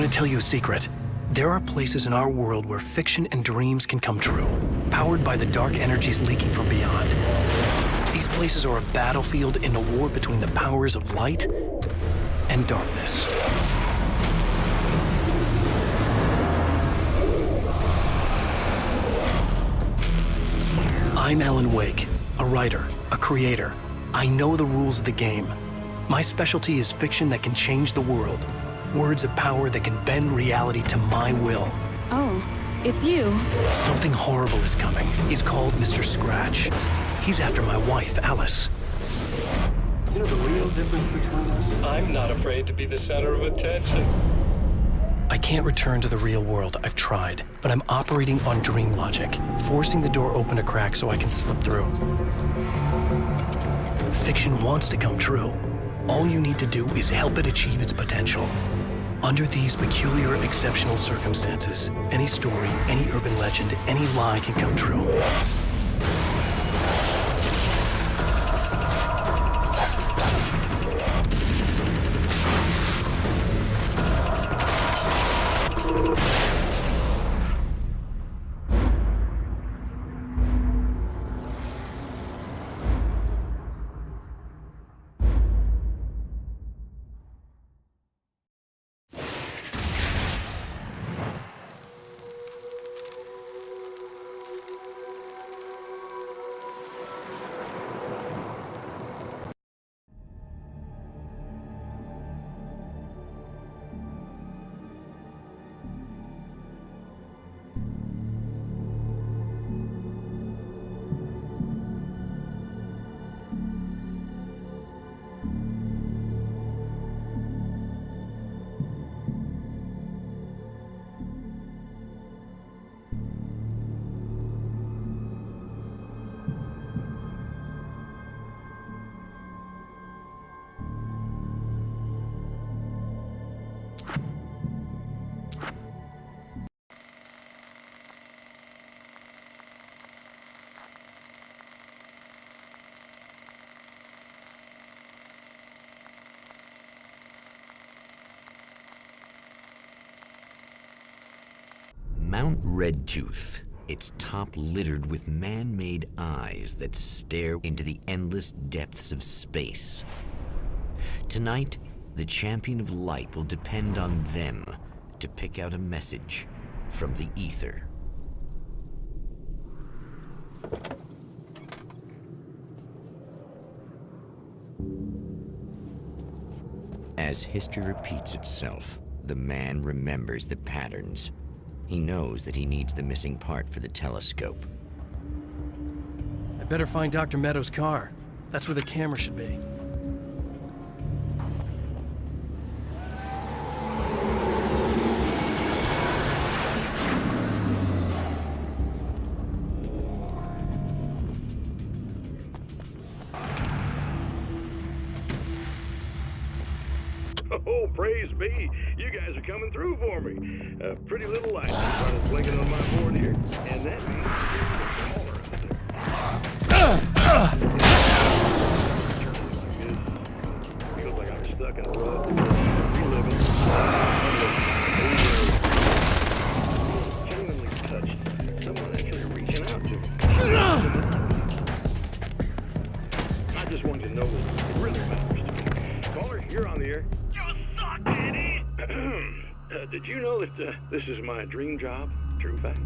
to tell you a secret. There are places in our world where fiction and dreams can come true, powered by the dark energies leaking from beyond. These places are a battlefield in a war between the powers of light and darkness. I'm Alan Wake, a writer, a creator. I know the rules of the game. My specialty is fiction that can change the world. Words of power that can bend reality to my will. Oh, it's you. Something horrible is coming. He's called Mr. Scratch. He's after my wife, Alice. Do you know the real difference between us? I'm not afraid to be the center of attention. I can't return to the real world. I've tried, but I'm operating on dream logic, forcing the door open a crack so I can slip through. Fiction wants to come true. All you need to do is help it achieve its potential. Under these peculiar, exceptional circumstances, any story, any urban legend, any lie can come true. Mount Redtooth, its top littered with man-made eyes that stare into the endless depths of space. Tonight, the champion of light will depend on them to pick out a message from the ether. As history repeats itself, the man remembers the patterns. He knows that he needs the missing part for the telescope. I better find Dr. Meadows' car. That's where the camera should be. Oh, praise be. You guys are coming through for me. A pretty little light started blinking on my board here. And that means feels like I'm stuck in a rut. Reliving. Genuinely touched. Someone actually reaching out to me. I just wanted to know what really matters to me. Caller, you're on the air. Did you know that this is my dream job? True fact.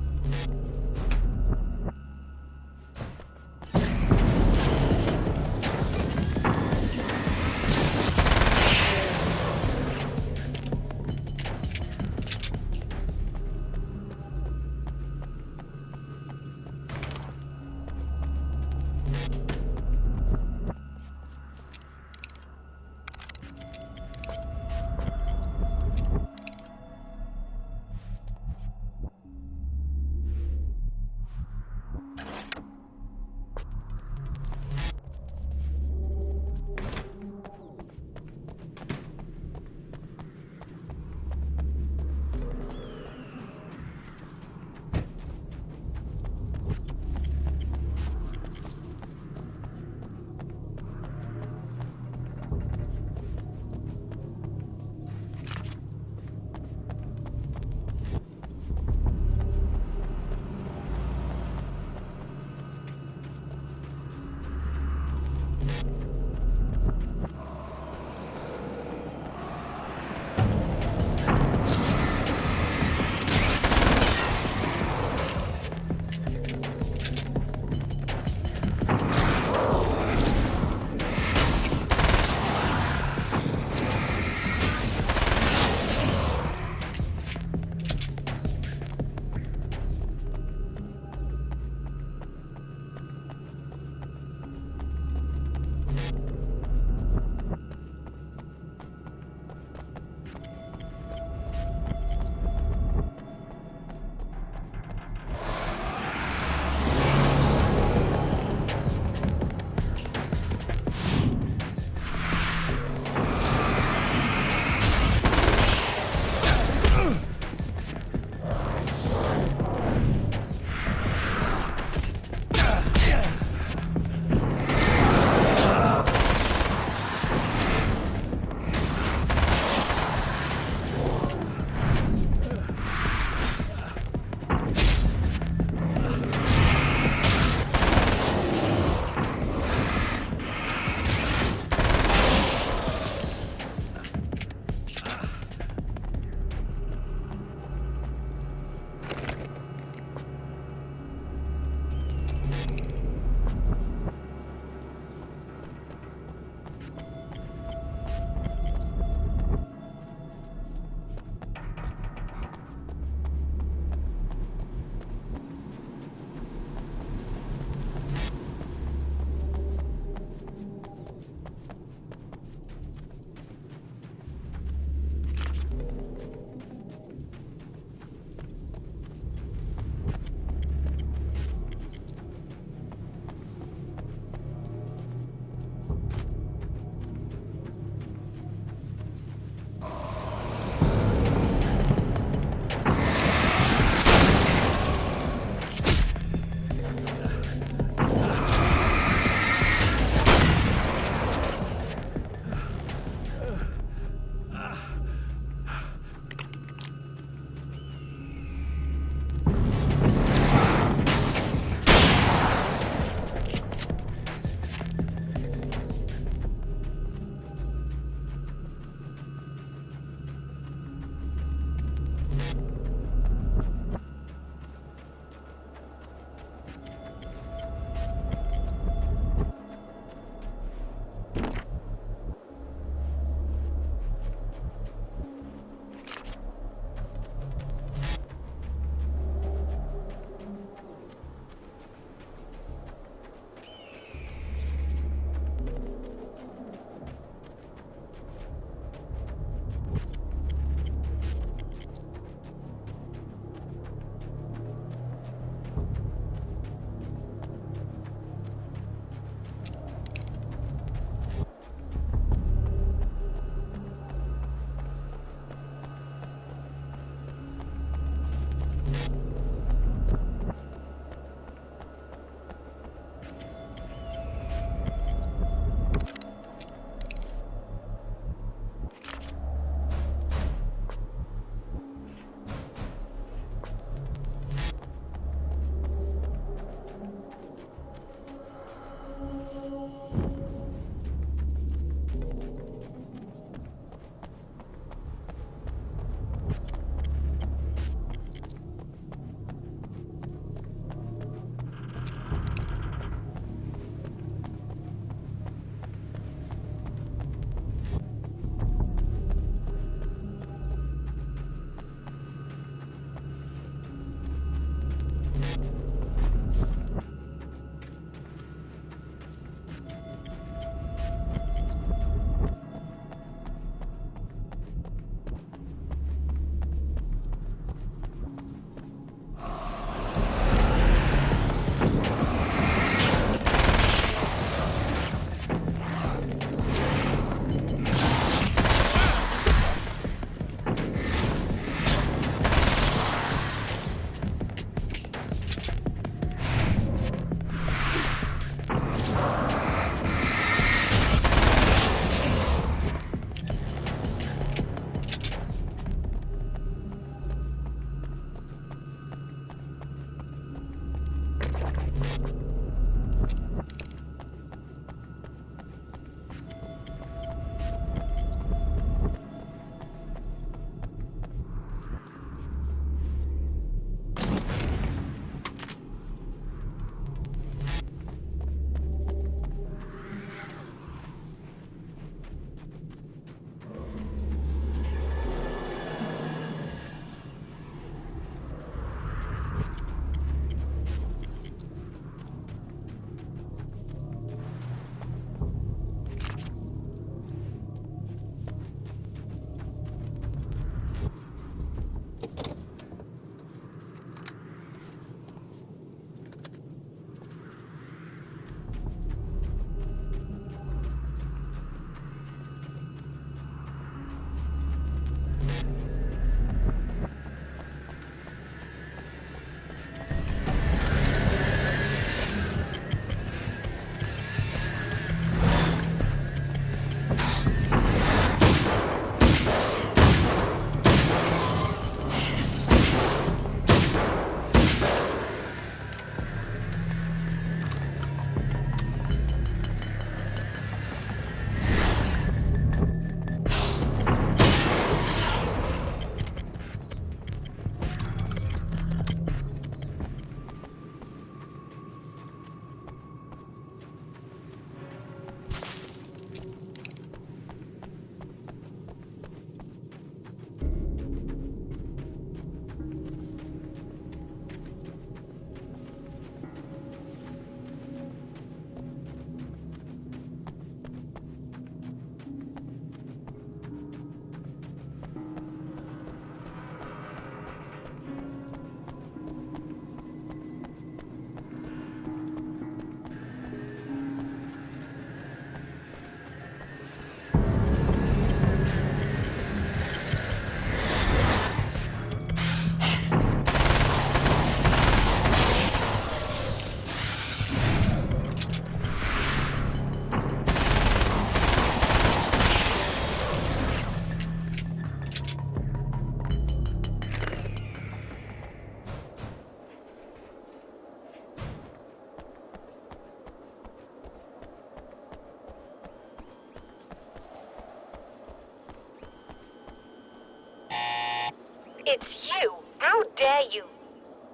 It's you! How dare you!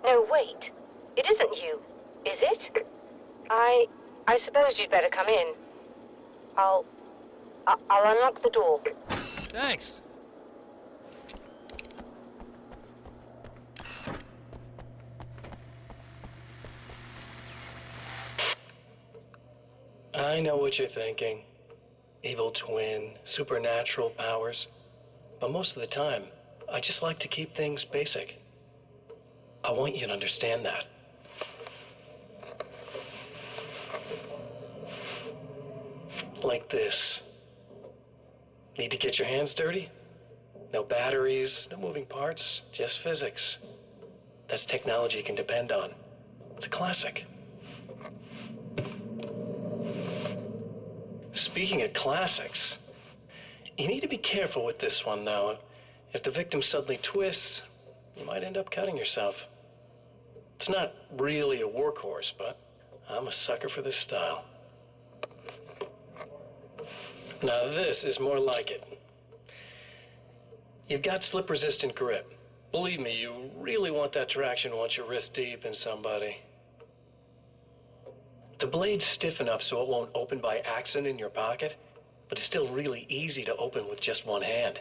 No, wait. It isn't you, is it? I suppose you'd better come in. I'll unlock the door. Thanks. I know what you're thinking. Evil twin, supernatural powers. But most of the time, I just like to keep things basic. I want you to understand that. Like this. Need to get your hands dirty? No batteries, no moving parts, just physics. That's technology you can depend on. It's a classic. Speaking of classics, you need to be careful with this one, though. If the victim suddenly twists, you might end up cutting yourself. It's not really a workhorse, but I'm a sucker for this style. Now this is more like it. You've got slip-resistant grip. Believe me, you really want that traction once you're wrist deep in somebody. The blade's stiff enough so it won't open by accident in your pocket, but it's still really easy to open with just one hand.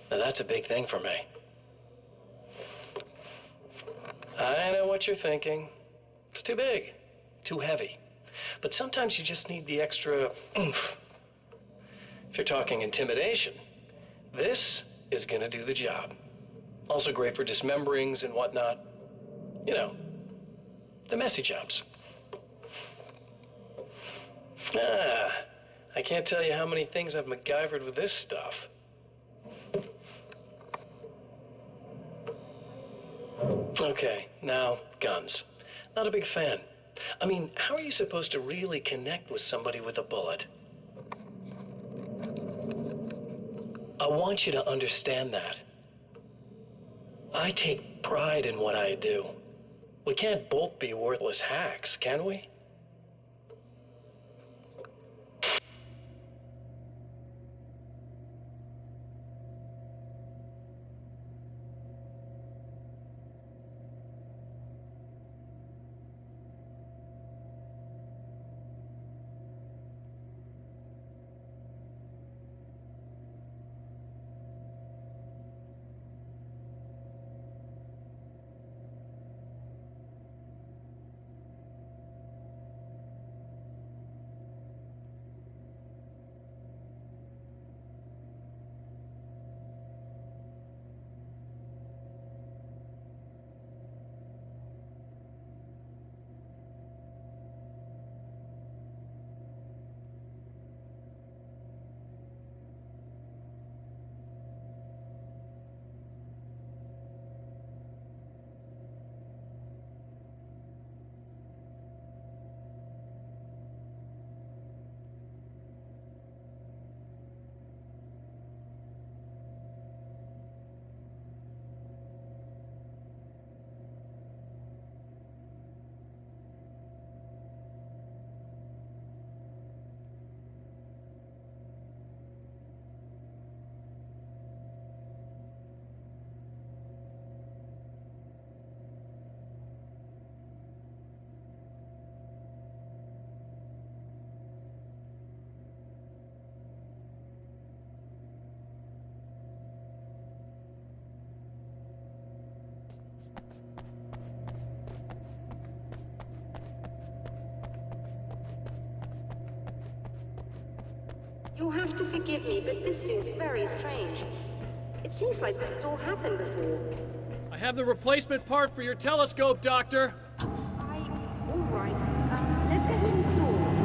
Now that's a big thing for me. I know what you're thinking. It's too big, too heavy. But sometimes you just need the extra oomph. If you're talking intimidation, this is gonna do the job. Also great for dismemberings and whatnot. You know, the messy jobs. I can't tell you how many things I've MacGyvered with this stuff. Okay, now, guns. Not a big fan. I mean, how are you supposed to really connect with somebody with a bullet? I want you to understand that. I take pride in what I do. We can't both be worthless hacks, can we? You'll have to forgive me, but this feels very strange. It seems like this has all happened before. I have the replacement part for your telescope, Doctor. All right. Let's get it installed.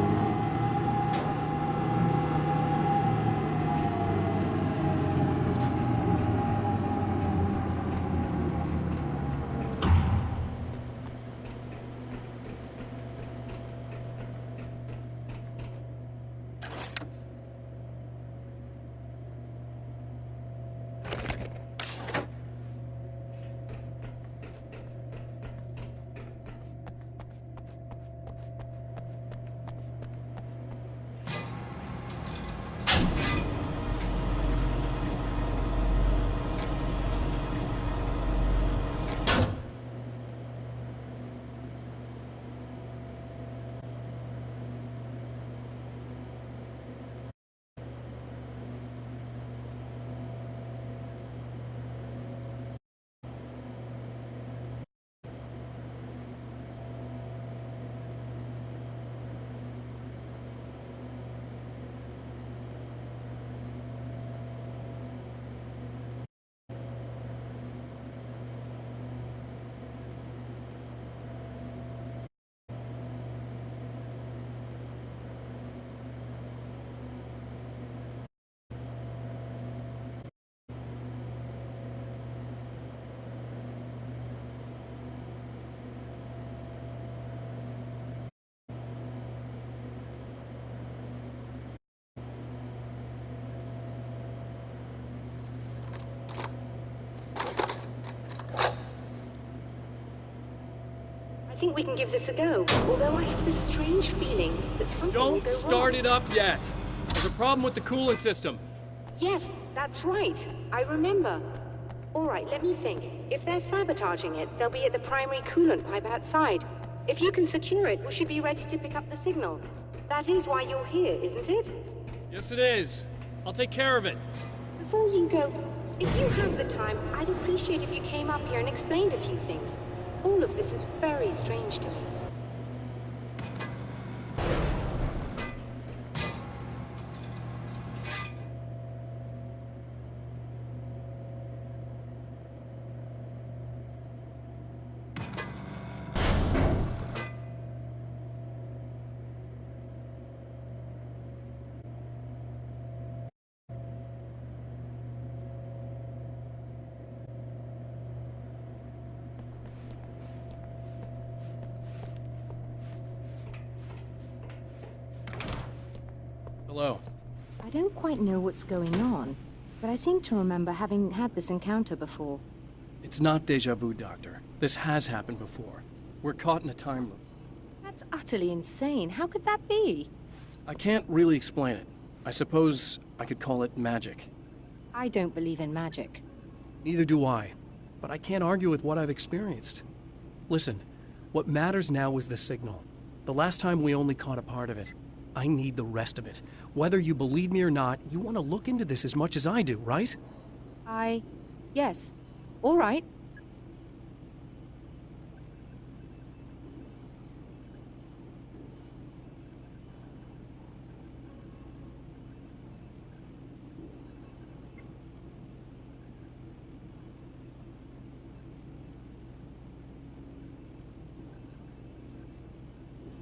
I think we can give this a go, although I have this strange feeling that something will Don't go start wrong. it up yet. There's a problem with the coolant system. Yes, that's right. I remember. All right, let me think. If they're sabotaging it, they'll be at the primary coolant pipe outside. If you can secure it, we should be ready to pick up the signal. That is why you're here, isn't it? Yes, it is. I'll take care of it. Before you go, if you have the time, I'd appreciate if you came up here and explained a few things. All of this is very strange to me. Hello. I don't quite know what's going on, but I seem to remember having had this encounter before. It's not deja vu, Doctor. This has happened before. We're caught in a time loop. That's utterly insane. How could that be? I can't really explain it. I suppose I could call it magic. I don't believe in magic. Neither do I, but I can't argue with what I've experienced. Listen, what matters now is the signal. The last time we only caught a part of it. I need the rest of it. Whether you believe me or not, you want to look into this as much as I do, right? Yes. All right.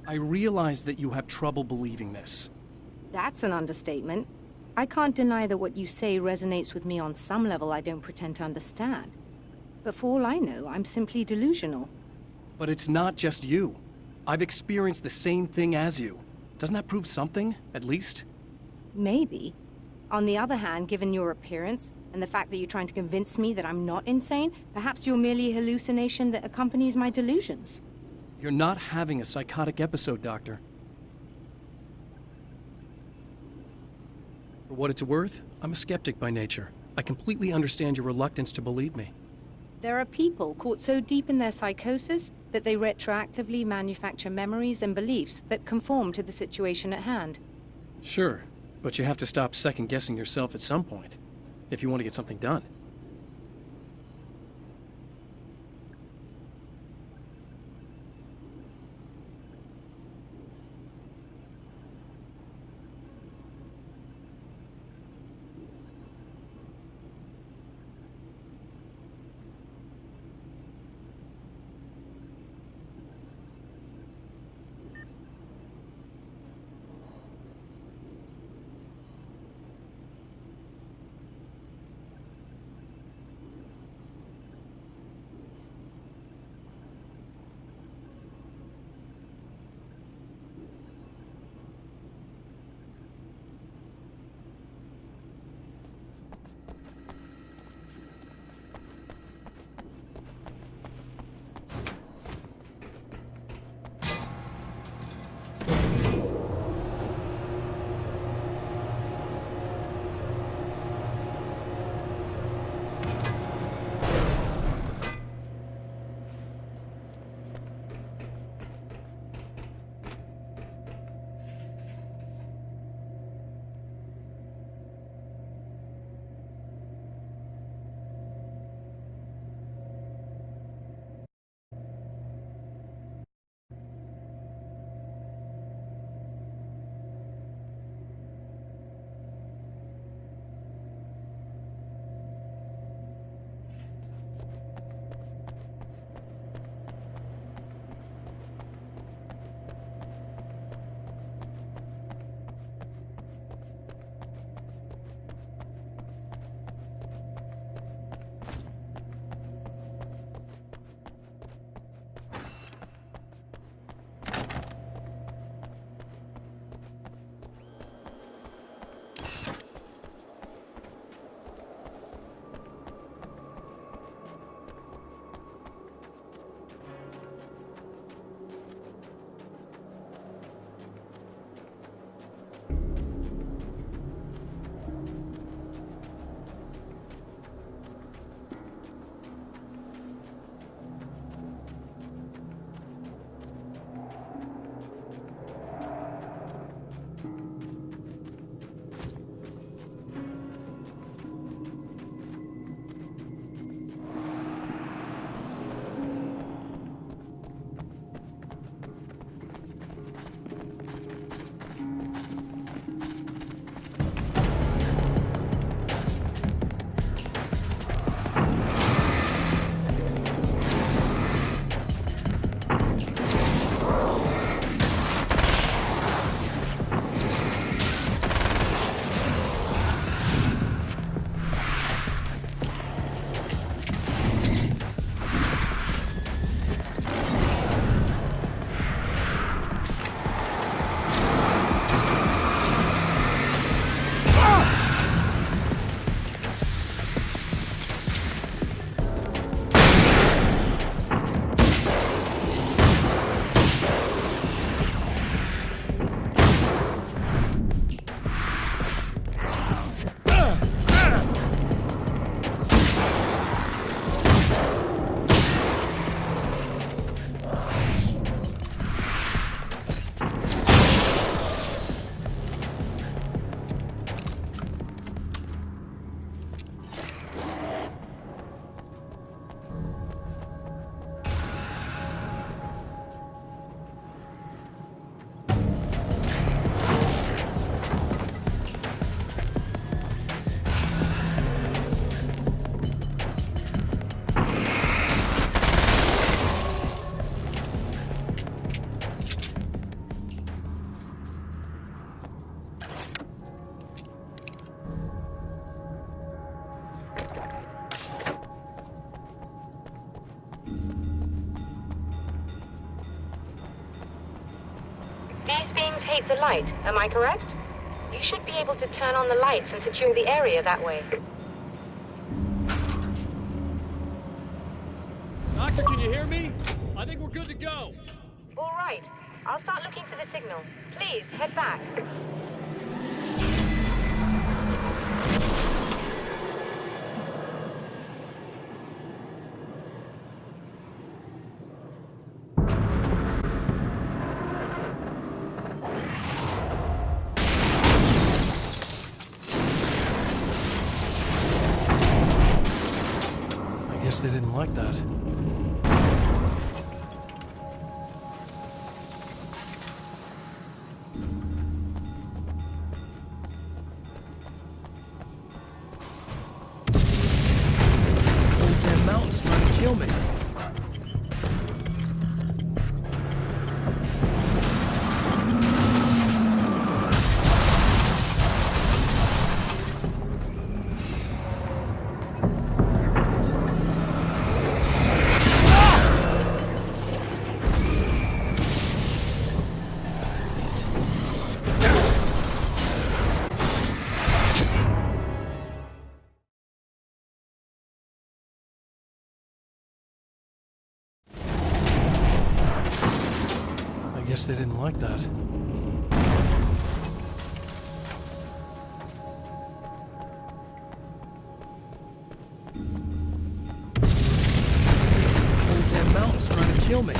I realize that you have trouble believing this. That's an understatement. I can't deny that what you say resonates with me on some level I don't pretend to understand. But for all I know, I'm simply delusional. But it's not just you. I've experienced the same thing as you. Doesn't that prove something, at least? Maybe. On the other hand, given your appearance, and the fact that you're trying to convince me that I'm not insane, perhaps you're merely a hallucination that accompanies my delusions. You're not having a psychotic episode, Doctor. For what it's worth, I'm a skeptic by nature. I completely understand your reluctance to believe me. There are people caught so deep in their psychosis that they retroactively manufacture memories and beliefs that conform to the situation at hand. Sure, but you have to stop second-guessing yourself at some point, if you want to get something done. These beings hate the light, am I correct? You should be able to turn on the lights and secure the area that way. Doctor, can you hear me? I think we're good to go. All right. I'll start looking for the signal. Please, head back. I guess they didn't like that. Damn mountain's trying to kill me. I guess they didn't like that. Whole damn mountain's trying to kill me.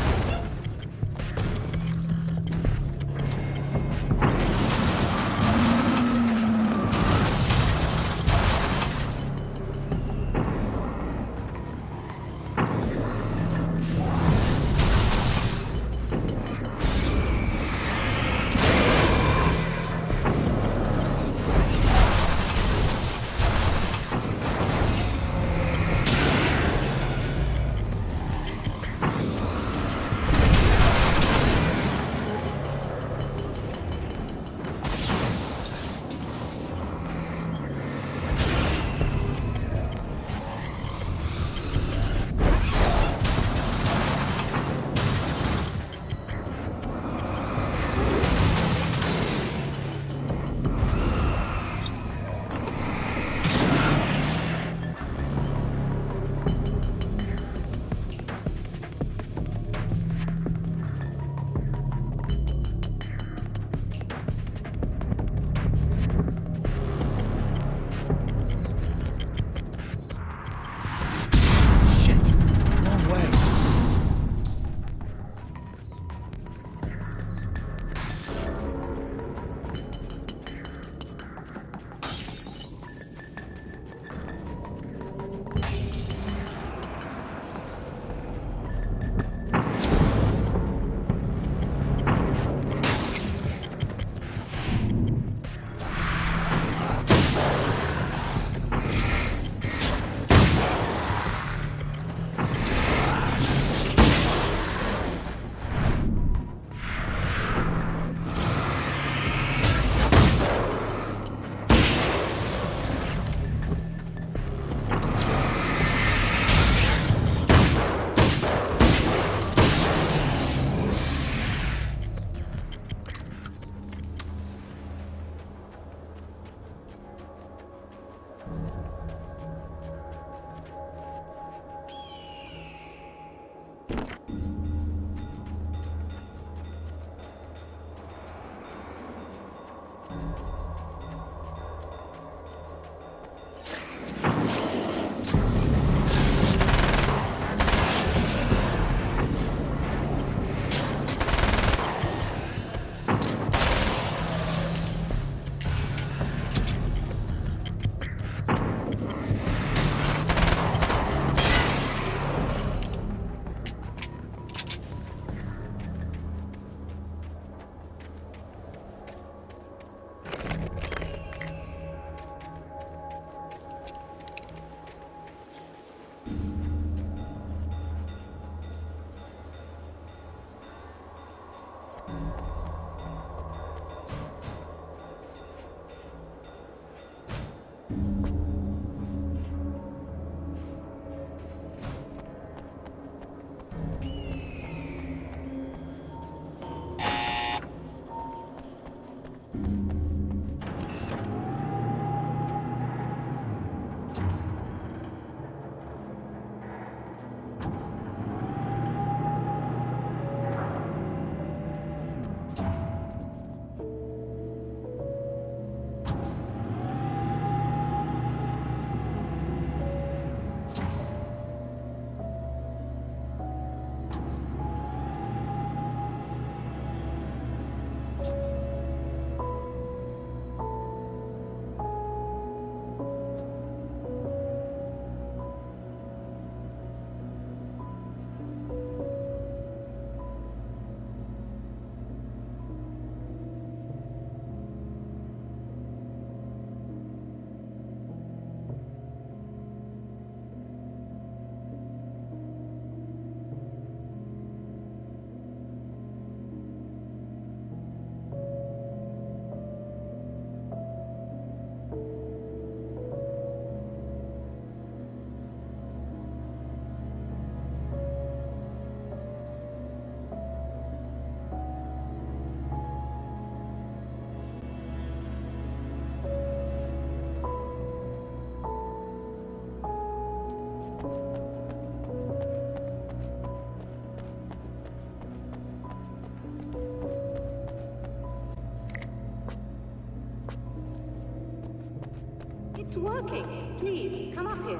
It's working. Please, come up here.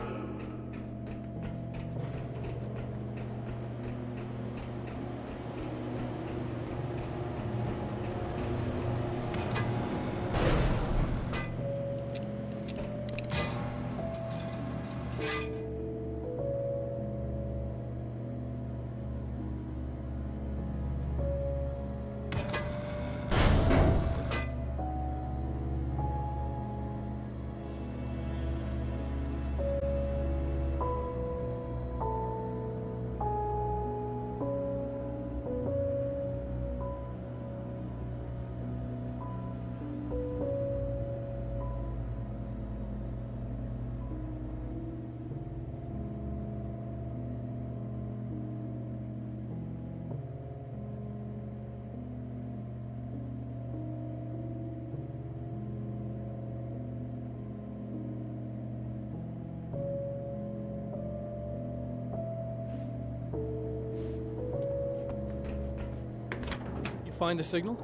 Find the signal?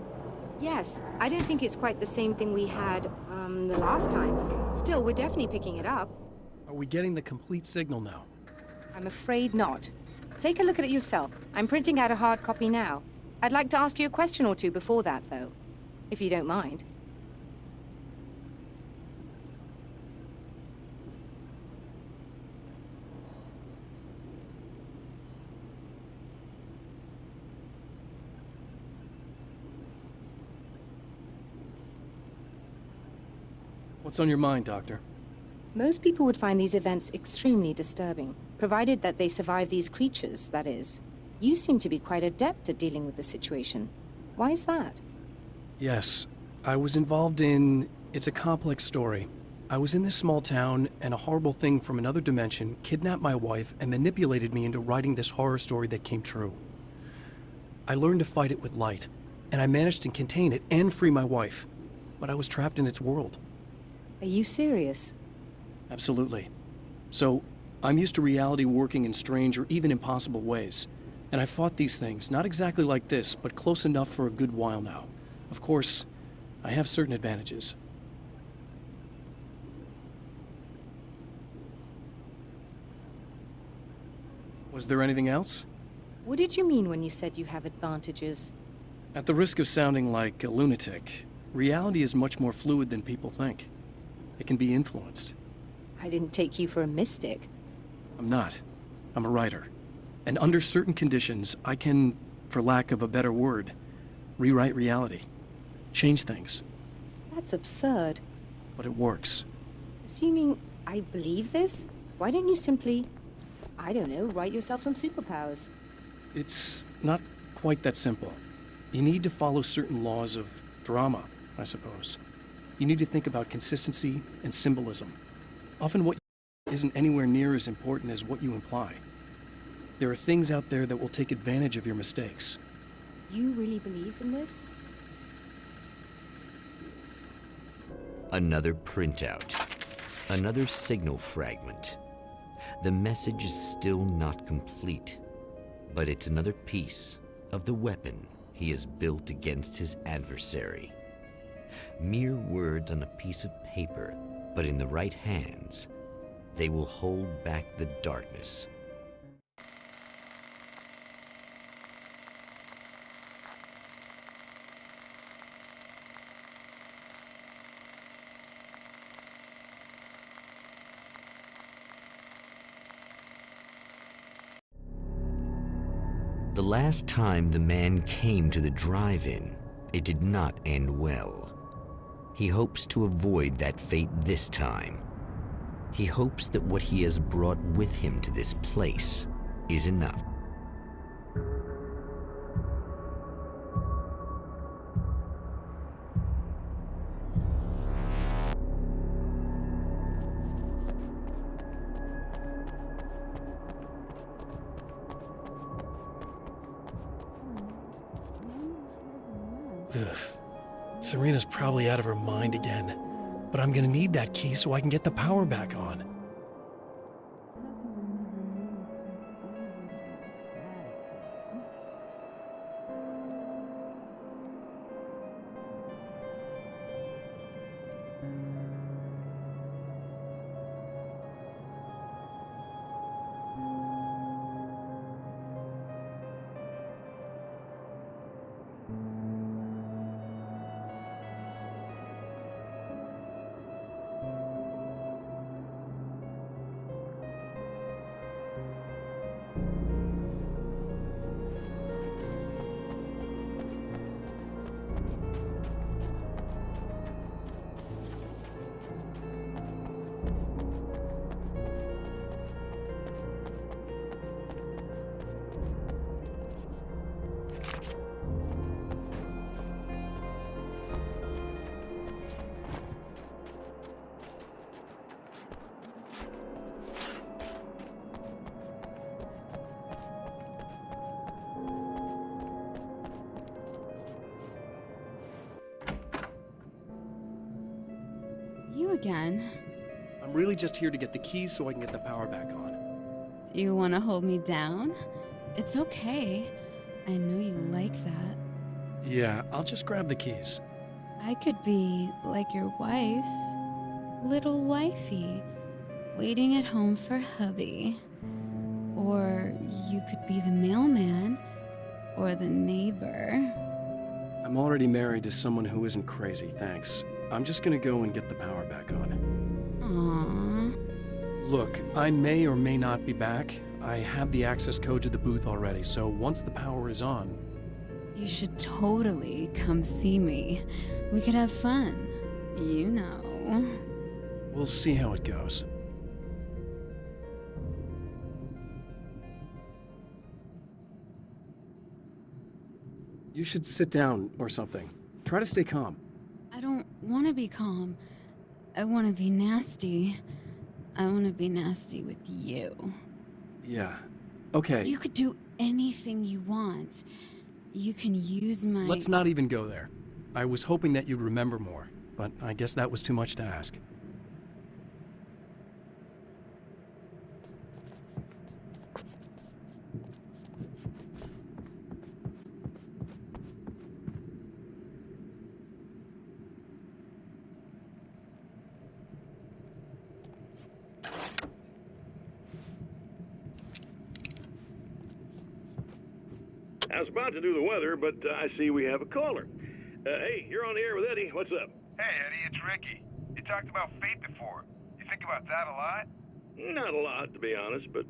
Yes, I don't think it's quite the same thing we had, the last time. Still, we're definitely picking it up. Are we getting the complete signal now? I'm afraid not. Take a look at it yourself. I'm printing out a hard copy now. I'd like to ask you a question or two before that, though, if you don't mind. What's on your mind, Doctor? Most people would find these events extremely disturbing, provided that they survive these creatures, that is. You seem to be quite adept at dealing with the situation. Why is that? Yes, I was involved in... It's a complex story. I was in this small town, and a horrible thing from another dimension kidnapped my wife and manipulated me into writing this horror story that came true. I learned to fight it with light, and I managed to contain it and free my wife. But I was trapped in its world. Are you serious? Absolutely. So, I'm used to reality working in strange or even impossible ways. And I fought these things, not exactly like this, but close enough for a good while now. Of course, I have certain advantages. Was there anything else? What did you mean when you said you have advantages? At the risk of sounding like a lunatic, reality is much more fluid than people think. It can be influenced. I didn't take you for a mystic. I'm not. I'm a writer. And under certain conditions, I can, for lack of a better word, rewrite reality. Change things. That's absurd. But it works. Assuming I believe this, why don't you simply, I don't know, write yourself some superpowers? It's not quite that simple. You need to follow certain laws of drama, I suppose. You need to think about consistency and symbolism. Often what isn't anywhere near as important as what you imply. There are things out there that will take advantage of your mistakes. You really believe in this? Another printout. Another signal fragment. The message is still not complete, but it's another piece of the weapon he has built against his adversary. Mere words on a piece of paper, but in the right hands, they will hold back the darkness. The last time the man came to the drive-in, it did not end well. He hopes to avoid that fate this time. He hopes that what he has brought with him to this place is enough. Ugh. Serena's probably out of her mind again. But I'm gonna need that key so I can get the power back on. you again? I'm really just here to get the keys so I can get the power back on. Do you want to hold me down? It's okay. I know you like that. Yeah, I'll just grab the keys. I could be like your wife. Little wifey. Waiting at home for hubby. Or you could be the mailman. Or the neighbor. I'm already married to someone who isn't crazy, thanks. I'm just gonna go and get the power back on. Aww. Look, I may or may not be back. I have the access code to the booth already, so once the power is on... You should totally come see me. We could have fun. You know. We'll see how it goes. You should sit down or something. Try to stay calm. I don't want to be calm. I want to be nasty. I want to be nasty with you. Yeah. Okay. You could do anything you want. You can use my... Let's not even go there. I was hoping that you'd remember more, but I guess that was too much to ask. I was about to do the weather, but I see we have a caller. Hey, you're on the air with Eddie. What's up? Hey, Eddie, it's Ricky. You talked about fate before. You think about that a lot? Not a lot, to be honest, but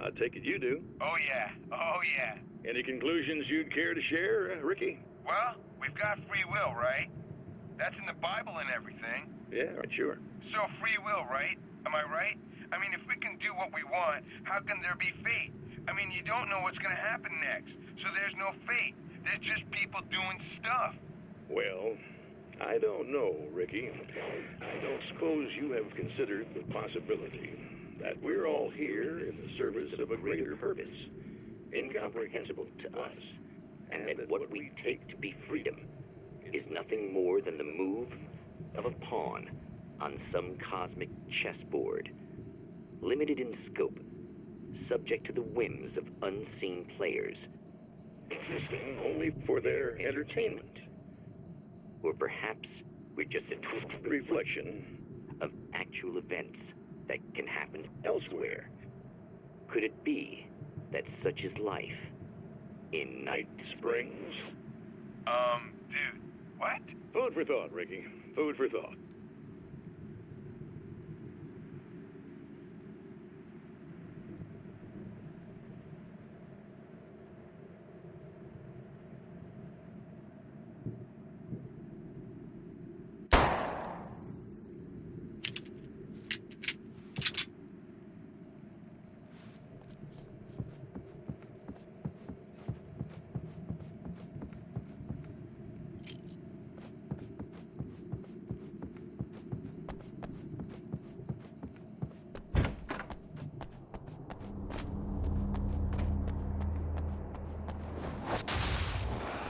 I take it you do. Oh, yeah. Oh, yeah. Any conclusions you'd care to share, Ricky? Well, we've got free will, right? That's in the Bible and everything. Yeah, right, sure. So free will, right? Am I right? I mean, if we can do what we want, how can there be fate? I mean, you don't know what's going to happen next, so there's no fate. There's just people doing stuff. Well, I don't know, Ricky. I don't suppose you have considered the possibility that we're all here in the service of a greater purpose, incomprehensible to us, And that what we take to be freedom is nothing more than the move of a pawn on some cosmic chessboard, limited in scope, subject to the whims of unseen players, existing only for their entertainment. or perhaps we're just a twisted Reflection of actual events that can happen elsewhere. Could it be that such is life in Night Springs? Dude, what? Food for thought, Ricky. Food for thought.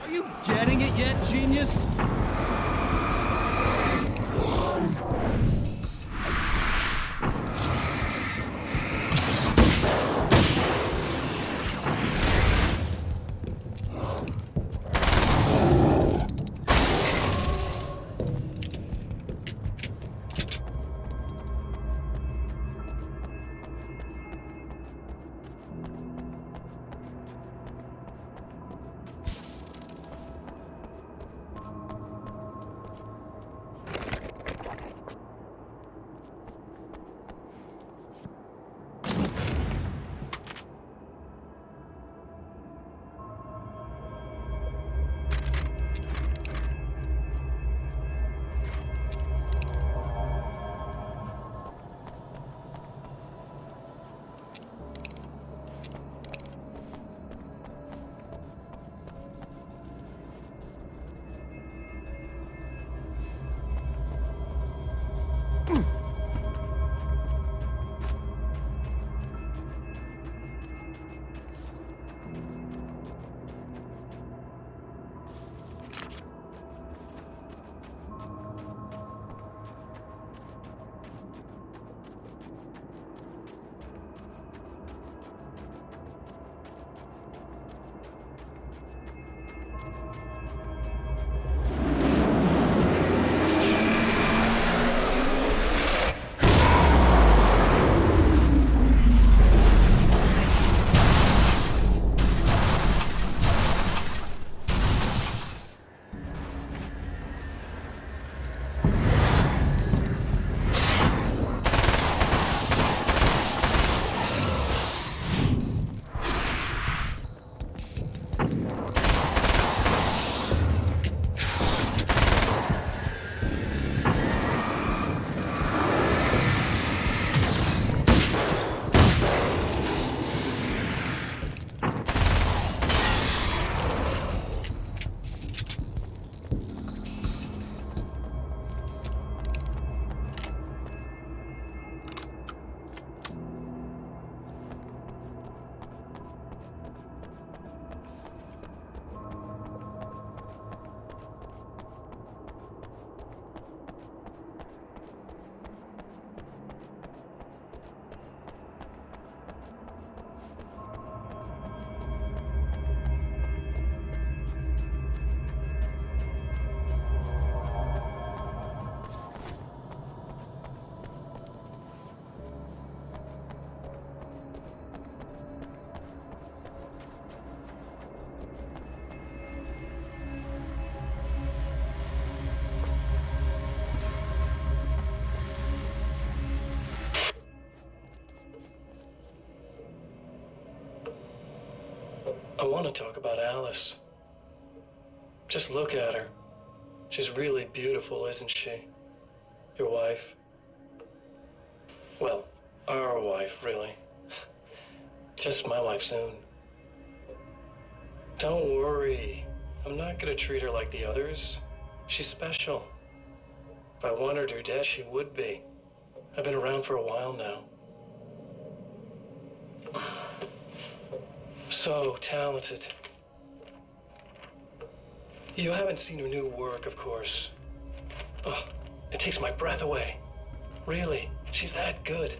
Are you getting it yet, genius? want to talk about Alice. Just look at her. She's really beautiful, isn't she? Your wife. Well, our wife, really. Just my wife soon. Don't worry. I'm not gonna treat her like the others. She's special. If I wanted her dead, she would be. I've been around for a while now. So talented. You haven't seen her new work, of course. Oh, it takes my breath away. Really, she's that good.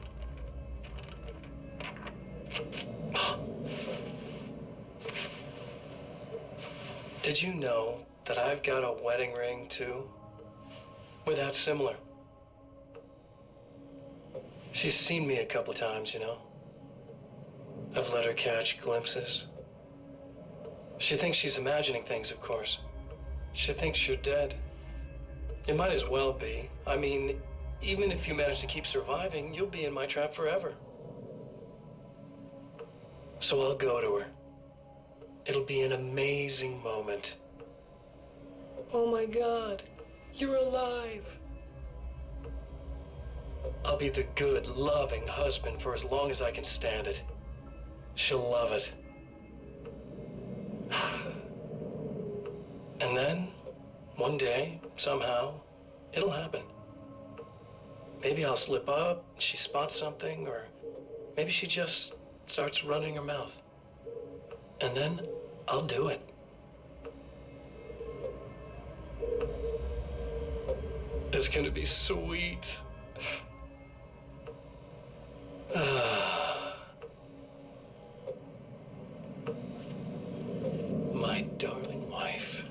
Did you know that I've got a wedding ring, too? We're that similar. She's seen me a couple times, you know. I've let her catch glimpses. She thinks she's imagining things, of course. She thinks you're dead. It might as well be. I mean, even if you manage to keep surviving, you'll be in my trap forever. So I'll go to her. It'll be an amazing moment. Oh my God, you're alive. I'll be the good, loving husband for as long as I can stand it. She'll love it. And then, one day, somehow, it'll happen. Maybe I'll slip up, she spots something, or maybe she just starts running her mouth. And then, I'll do it. It's gonna be sweet. My darling wife.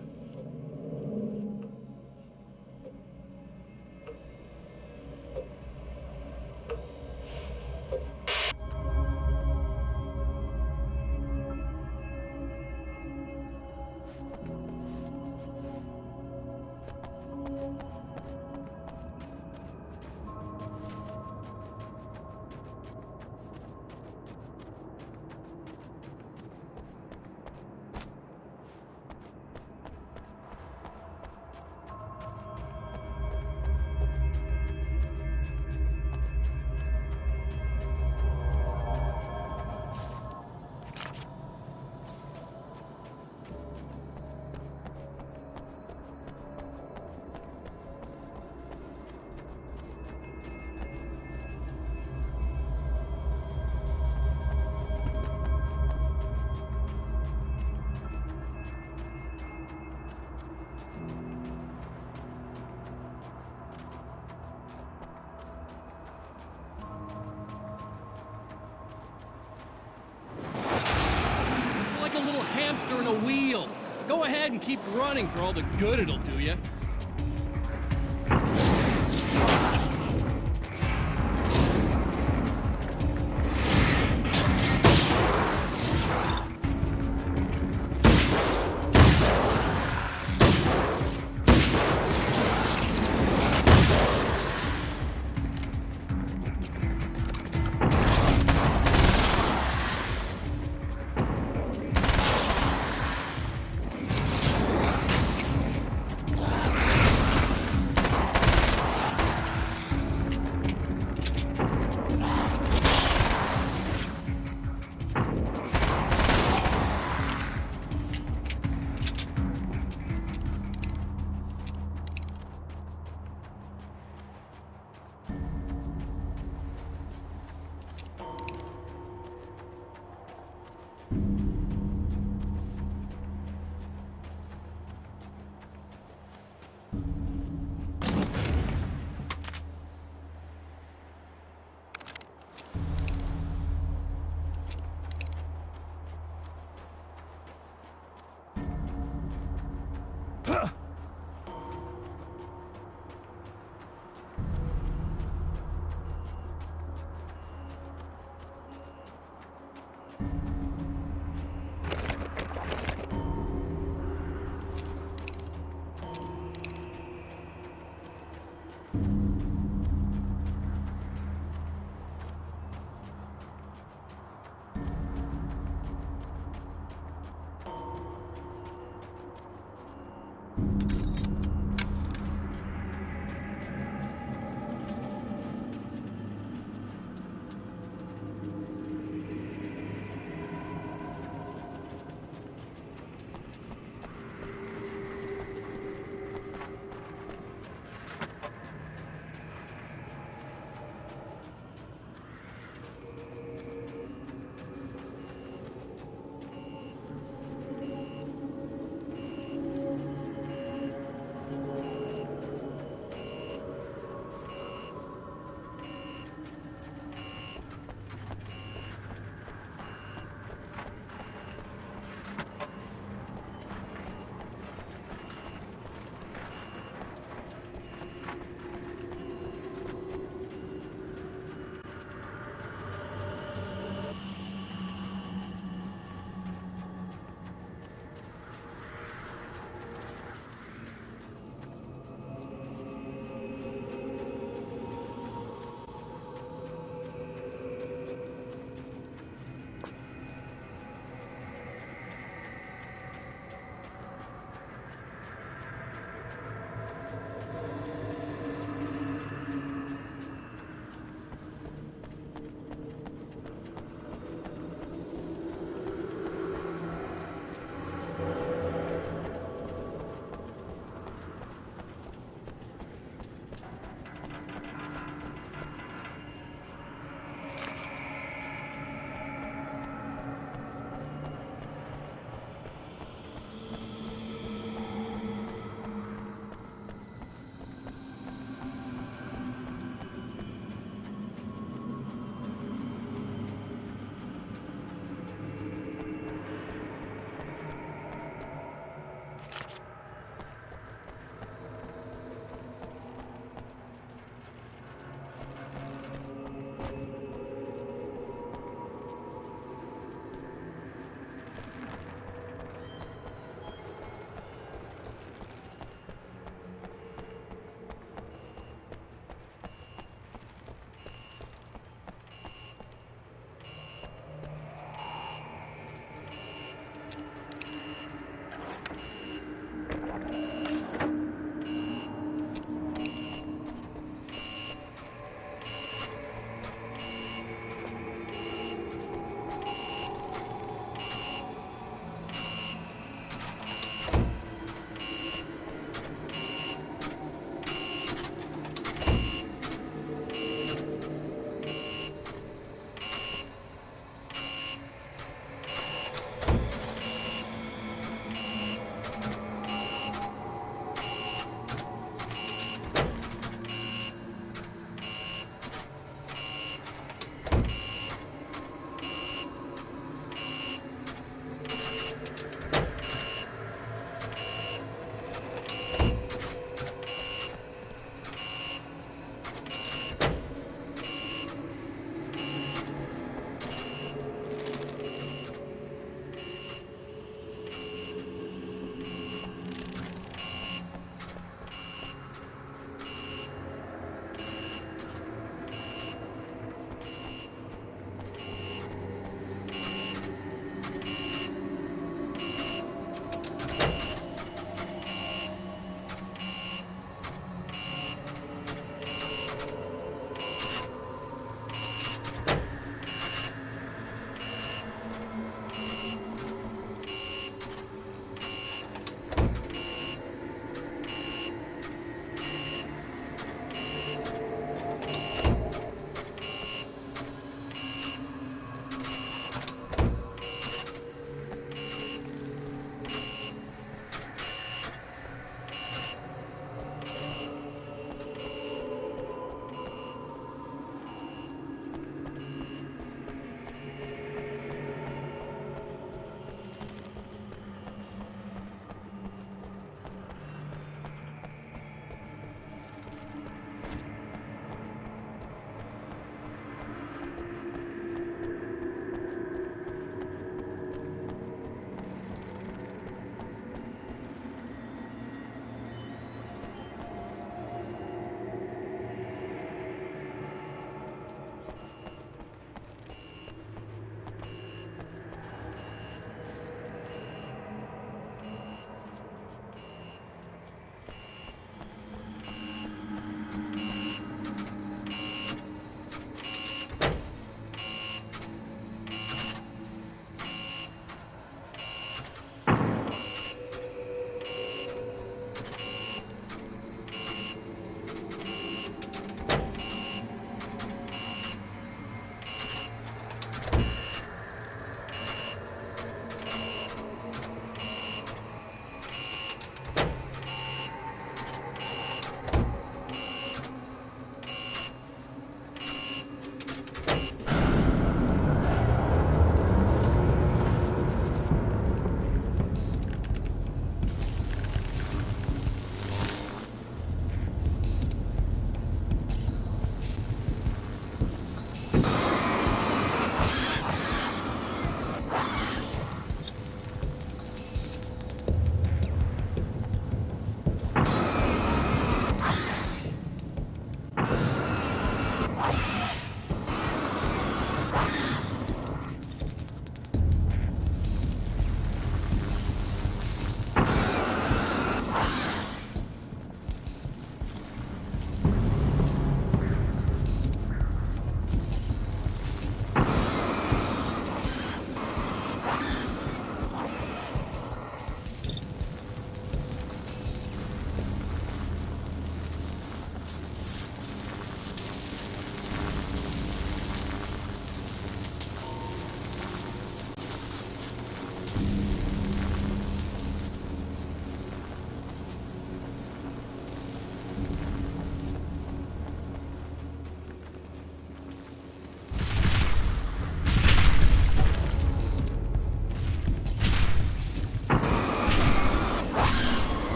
Like a little hamster in a wheel. Go ahead and keep running for all the good it'll do you.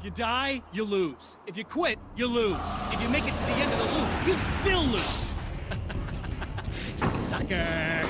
you die, you lose. If you quit, you lose. If you make it to the end of the loop, you still lose. Sucker.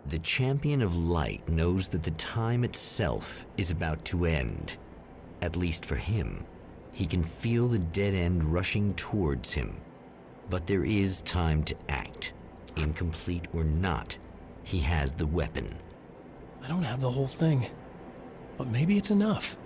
The champion of light knows that the time itself is about to end. At least for him. He can feel the dead end rushing towards him. But there is time to act. Incomplete or not, he has the weapon. I don't have the whole thing, but maybe it's enough.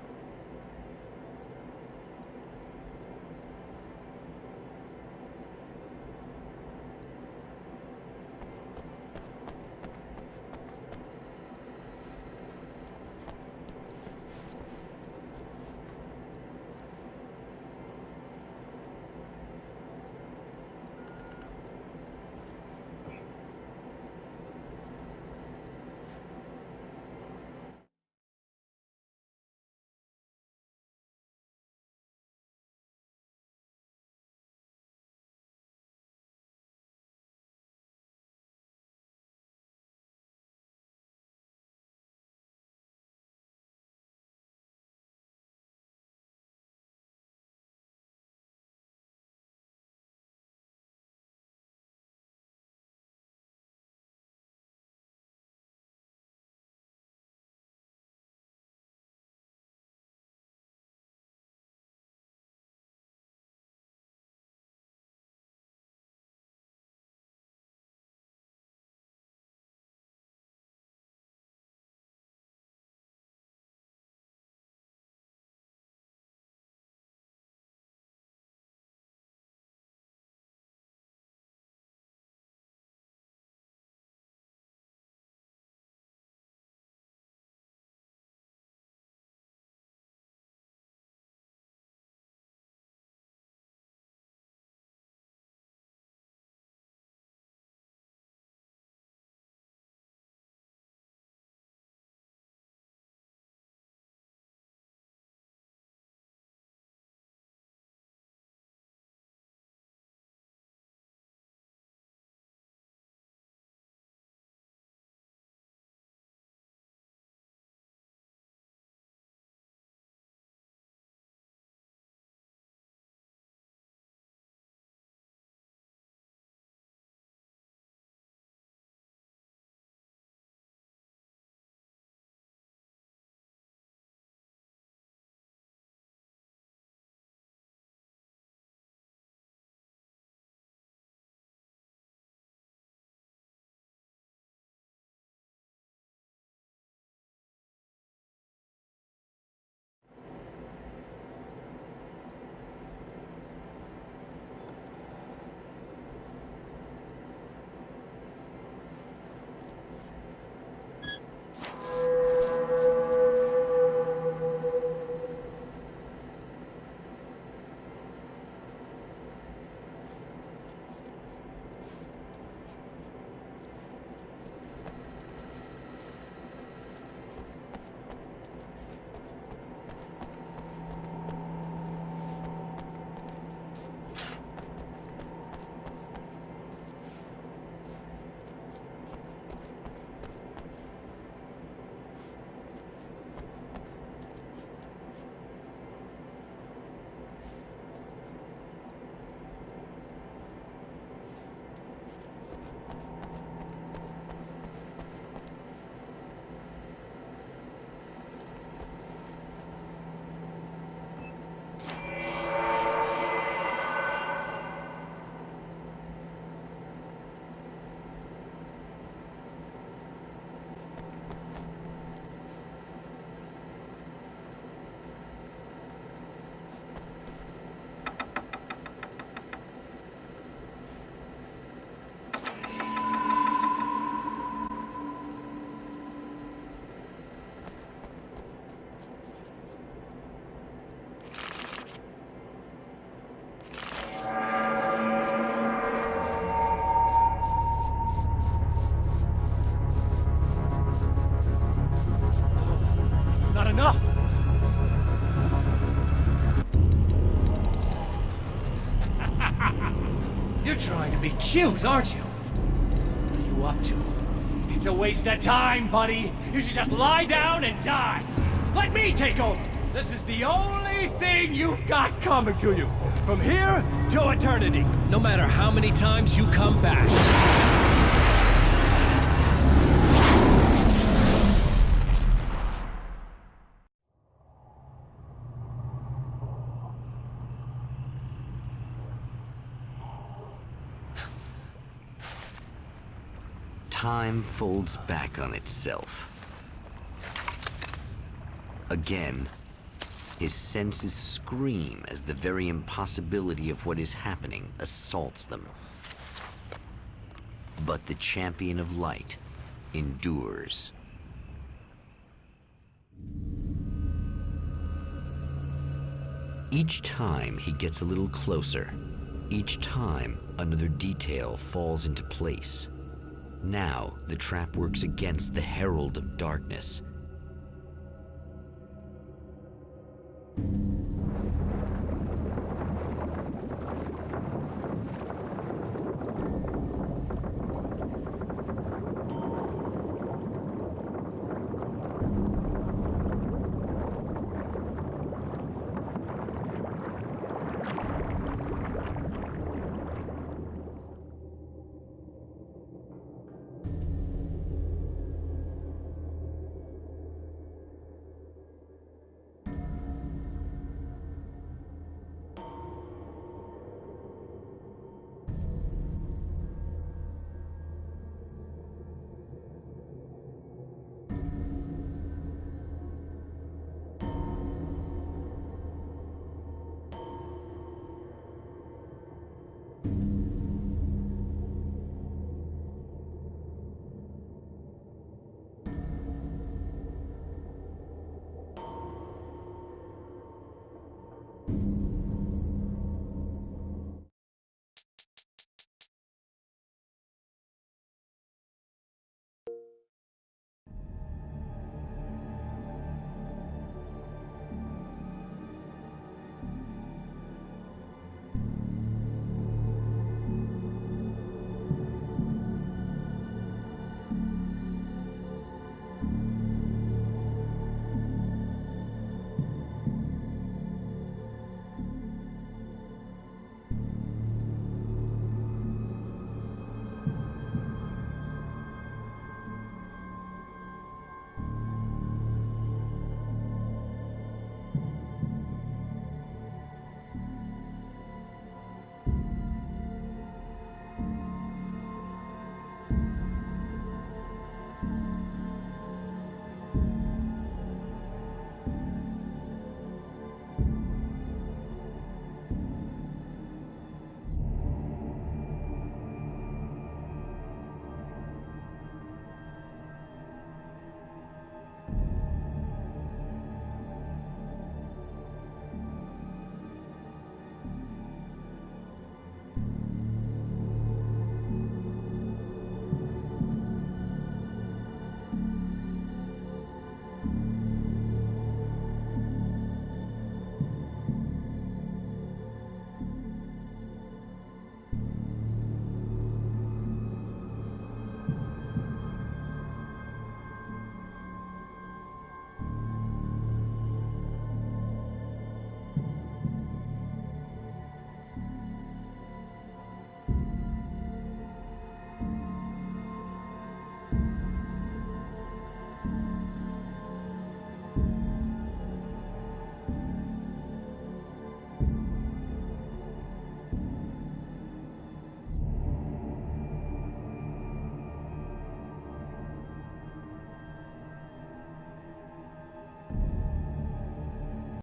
to be cute, aren't you? What are you up to? It's a waste of time, buddy. You should just lie down and die. Let me take over. This is the only thing you've got coming to you. From here to eternity. No matter how many times you come back. Time folds back on itself. Again, his senses scream as the very impossibility of what is happening assaults them. But the champion of light endures. Each time he gets a little closer, each time another detail falls into place. Now the trap works against the herald of darkness,